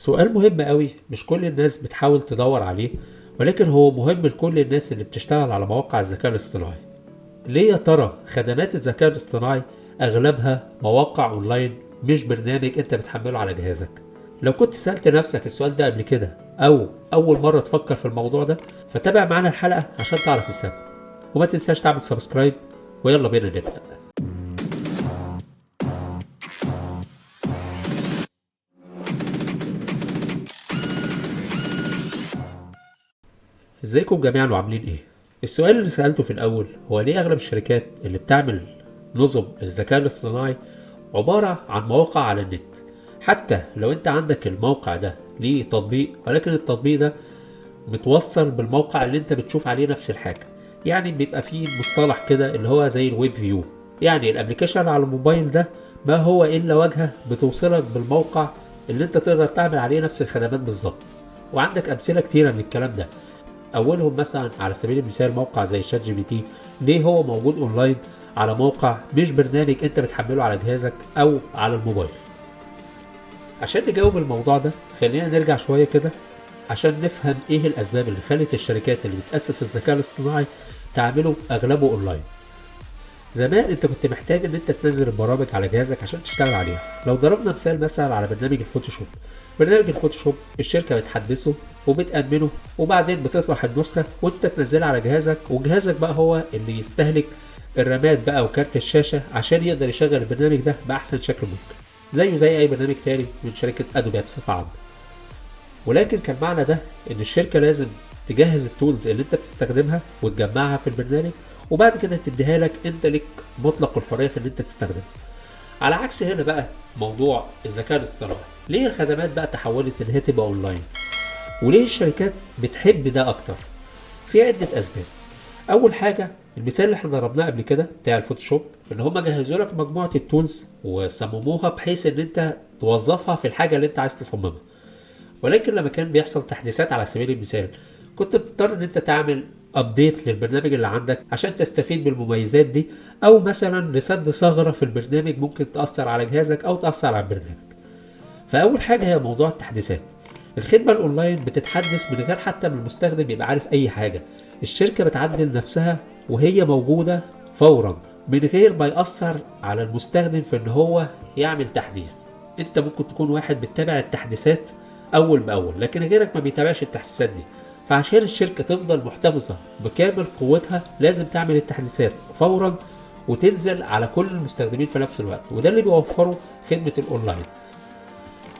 سؤال مهم قوي، مش كل الناس بتحاول تدور عليه، ولكن هو مهم لكل الناس اللي بتشتغل على مواقع الذكاء الاصطناعي. ليه يا ترى خدمات الذكاء الاصطناعي اغلبها مواقع اونلاين مش برنامج انت بتحمله على جهازك؟ لو كنت سألت نفسك السؤال ده قبل كده او اول مرة تفكر في الموضوع ده، فتابع معانا الحلقة عشان تعرف السبب، وما تنساش تعمل سبسكرايب. ويلا بينا نبدأ. ازيكم جميعا وعاملين ايه؟ السؤال اللي سألته في الاول هو ليه اغلب الشركات اللي بتعمل نظم الذكاء الاصطناعي عبارة عن مواقع على النت. حتى لو انت عندك الموقع ده ليه تطبيق، ولكن التطبيق ده متوصل بالموقع اللي انت بتشوف عليه نفس الحاجة. يعني بيبقى فيه مصطلح كده اللي هو زي الويب فيو، يعني الابليكيشن على الموبايل ده ما هو الا واجهة بتوصلك بالموقع اللي انت تقدر تعمل عليه نفس الخدمات بالظبط. وعندك امثلة كتيرة من الكلام ده، اولهم مثلا على سبيل المثال موقع زي شات جي بي تي. ليه هو موجود اونلاين على موقع مش برنامج انت بتحمله على جهازك او على الموبايل؟ عشان نجاوب الموضوع ده خلينا نرجع شوية كده عشان نفهم ايه الاسباب اللي خلت الشركات اللي بتأسس الذكاء الاصطناعي تعمله اغلبه اونلاين. زمان انت كنت محتاج ان انت تنزل البرامج على جهازك عشان تشتغل عليها. لو ضربنا مثال مثلا على برنامج الفوتوشوب، برنامج الفوتوشوب الشركة بتحدثه وبتأمنه وبعدين بتطرح النسخة وانت تنزلها على جهازك، وجهازك بقى هو اللي يستهلك الرامات بقى وكارت الشاشة عشان يقدر يشغل البرنامج ده بأحسن شكل ممكن، زيه زي اي برنامج تاني من شركة ادوبي بصفة عامة. ولكن كان معنى ده ان الشركة لازم تجهز التولز اللي انت بتستخدمها وتجمعها في البرنامج، وبعد كده تديها لك انت لك مطلق الحرية في ان انت تستخدمها. على عكس هنا بقى موضوع الذكاء الاصطناعي، ليه الخدمات بقى تحولت ان هي تبقى اونلاين؟ وليه الشركات بتحب ده اكتر؟ في عدة اسباب. اول حاجة المثال اللي احنا ضربناه قبل كده بتاع الفوتوشوب، ان هم جهزوا لك مجموعة التولز وصمموها بحيث ان انت توظفها في الحاجة اللي انت عايز تصممها. ولكن لما كان بيحصل تحديثات على سبيل المثال، كنت بتضطر ان انت تعمل ابديت للبرنامج اللي عندك عشان تستفيد بالمميزات دي، او مثلا لسد ثغرة في البرنامج ممكن تأثر على جهازك او تأثر على البرنامج. فاول حاجة هي موضوع التحديثات. الخدمة الاونلاين بتتحدث من غير حتى من المستخدم يبقى عارف اي حاجة. الشركة بتعدل نفسها وهي موجودة فورا من غير ما يأثر على المستخدم في ان هو يعمل تحديث. انت ممكن تكون واحد بتتابع التحديثات اول باول، لكن غيرك ما بيتابعش التحديثات دي. فعشان الشركة تفضل محتفظة بكامل قوتها لازم تعمل التحديثات فورا وتنزل على كل المستخدمين في نفس الوقت، وده اللي بيوفره خدمة الاونلاين.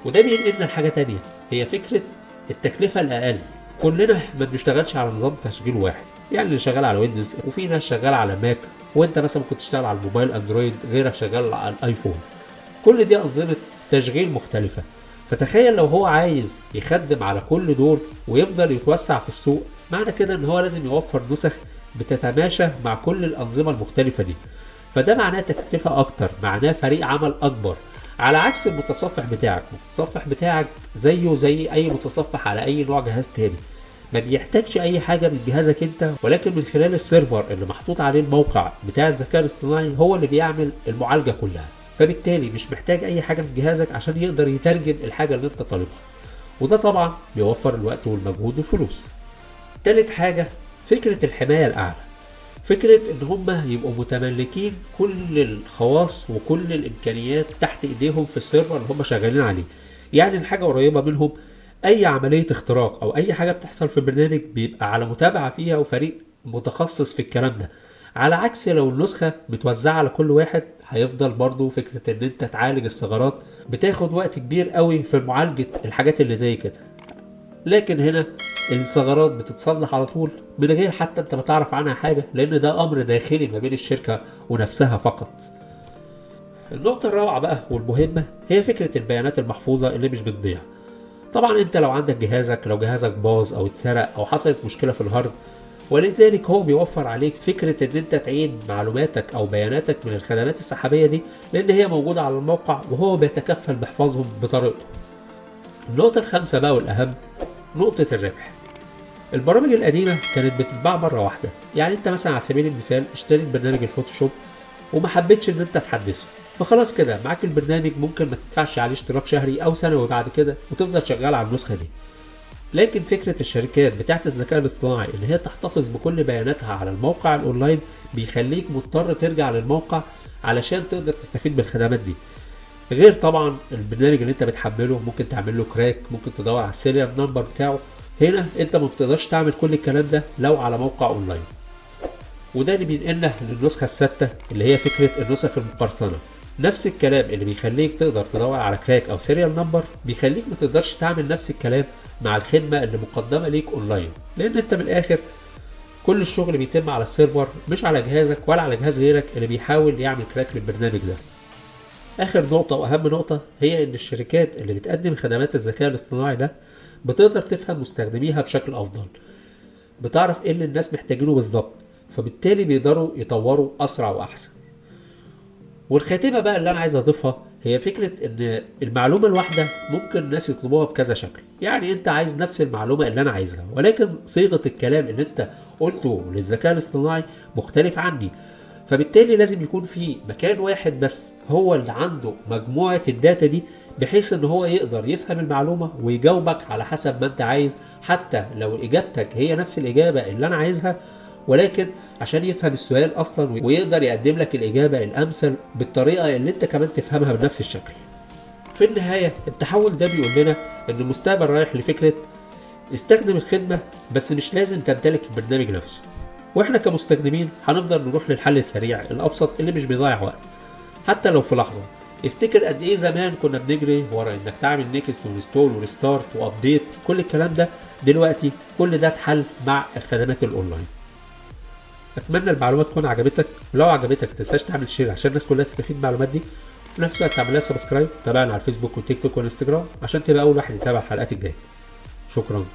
وده بينقلنا لحاجة تانية، هي فكرة التكلفة الأقل. كلنا ما بنشتغلش على نظام تشغيل واحد، يعني اللي شغال على ويندوز وفي ناس شغال على ماك، وانت مثلا ممكن تشتغل على الموبايل اندرويد، غيرك شغال على الايفون. كل دي أنظمة تشغيل مختلفة. فتخيل لو هو عايز يخدم على كل دول ويفضل يتوسع في السوق، معنى كده ان هو لازم يوفر نسخ بتتماشى مع كل الأنظمة المختلفة دي. فده معناه تكلفة أكتر، معناه فريق عمل أكبر. على عكس المتصفح بتاعك، المتصفح بتاعك زيه زي أي متصفح على أي نوع جهاز تاني، ما بيحتاجش أي حاجة من جهازك أنت، ولكن من خلال السيرفر اللي محطوط عليه الموقع بتاع الذكاء الاصطناعي هو اللي بيعمل المعالجة كلها. فبالتالي مش محتاج أي حاجة من جهازك عشان يقدر يترجم الحاجة اللي أنت طالبها، وده طبعا بيوفر الوقت والمجهود والفلوس. تالت حاجة فكرة الحماية الأعلى. فكرة ان هم يبقوا متملكين كل الخواص وكل الامكانيات تحت ايديهم في السيرفر اللي هم شغالين عليه. يعني الحاجة قريبة منهم، اي عملية اختراق او اي حاجة بتحصل في البرنامج بيبقى على متابعة فيها وفريق متخصص في الكلام ده. على عكس لو النسخة متوزعة على كل واحد، هيفضل برضو فكرة ان انت تعالج الثغرات بتاخد وقت كبير قوي في معالجة الحاجات اللي زي كده. لكن هنا الثغرات بتتصلح على طول من غير حتى انت ما تعرف عنها حاجة، لان ده امر داخلي ما بين الشركة ونفسها فقط. النقطة الرابعة بقى والمهمة هي فكرة البيانات المحفوظة اللي مش بتضيع. طبعا انت لو عندك جهازك، لو جهازك باظ او اتسرق او حصلت مشكلة في الهارد، ولذلك هو بيوفر عليك فكرة ان انت تعيد معلوماتك او بياناتك من الخدمات السحابية دي، لان هي موجودة على الموقع وهو بيتكفل بحفظهم بطريقته. النقطة الخامسة بقى والأهم، نقطة الربح. البرامج القديمة كانت بتتباع مرة واحدة. يعني انت مثلا على سبيل المثال اشتريت برنامج الفوتوشوب وما حبيتش ان انت تحدثه، فخلاص كده معاك البرنامج، ممكن ما تدفعش عليه اشتراك شهري او سنوي بعد كده وتفضل شغال على النسخة دي. لكن فكرة الشركات بتاعت الذكاء الاصطناعي ان هي تحتفظ بكل بياناتها على الموقع الاونلاين بيخليك مضطر ترجع للموقع علشان تقدر تستفيد بالخدمات دي. غير طبعا البرنامج اللي انت بتحمله ممكن تعمل له كراك، ممكن تدور على السيريال نمبر بتاعه. هنا انت ما بتقدرش تعمل كل الكلام ده لو على موقع اونلاين. وده اللي بينقلنا للنسخة السادسة اللي هي فكرة النسخ المقرصنة. نفس الكلام اللي بيخليك تقدر تدور على كراك او سيريال نمبر بيخليك ما تقدرش تعمل نفس الكلام مع الخدمة اللي مقدمة ليك اونلاين، لان انت من الاخر كل الشغل بيتم على السيرفر مش على جهازك ولا على جهاز غيرك اللي بيحاول يعمل كراك للبرنامج ده. اخر نقطة واهم نقطة هي ان الشركات اللي بتقدم خدمات الذكاء الاصطناعي ده بتقدر تفهم مستخدميها بشكل افضل، بتعرف ايه اللي الناس محتاجينه بالظبط، فبالتالي بيقدروا يطوروا اسرع واحسن. والخاتمة بقى اللي انا عايز اضيفها هي فكرة ان المعلومة الواحدة ممكن الناس يطلبوها بكذا شكل. يعني انت عايز نفس المعلومة اللي انا عايزها، ولكن صيغة الكلام اللي انت قلته للذكاء الاصطناعي مختلف عني، فبالتالي لازم يكون في مكان واحد بس هو اللي عنده مجموعة الداتا دي، بحيث ان هو يقدر يفهم المعلومة ويجاوبك على حسب ما انت عايز، حتى لو اجابتك هي نفس الاجابة اللي انا عايزها، ولكن عشان يفهم السؤال اصلا ويقدر يقدم لك الاجابة الامثل بالطريقة اللي انت كمان تفهمها بنفس الشكل. في النهاية التحول ده بيقول لنا ان المستقبل رايح لفكرة استخدم الخدمة بس مش لازم تمتلك البرنامج نفسه. واحنا كمستخدمين هنفضل نروح للحل السريع الابسط اللي مش بيضيع وقت حتى لو في لحظة. افتكر قد ايه زمان كنا بنجري ورا انك تعمل نيكست ونستول وريستارت وابديت، كل الكلام ده دلوقتي كل ده اتحل مع الخدمات الاونلاين. اتمنى المعلومات تكون عجبتك، ولو عجبتك متنساش تعمل شير عشان الناس كلها تستفيد من المعلومات دي، وفي نفس الوقت تعمل لها سبسكرايب، تابعنا على الفيسبوك والتيك توك والانستجرام عشان تبقى اول واحد يتابع الحلقات الجايه. شكرا.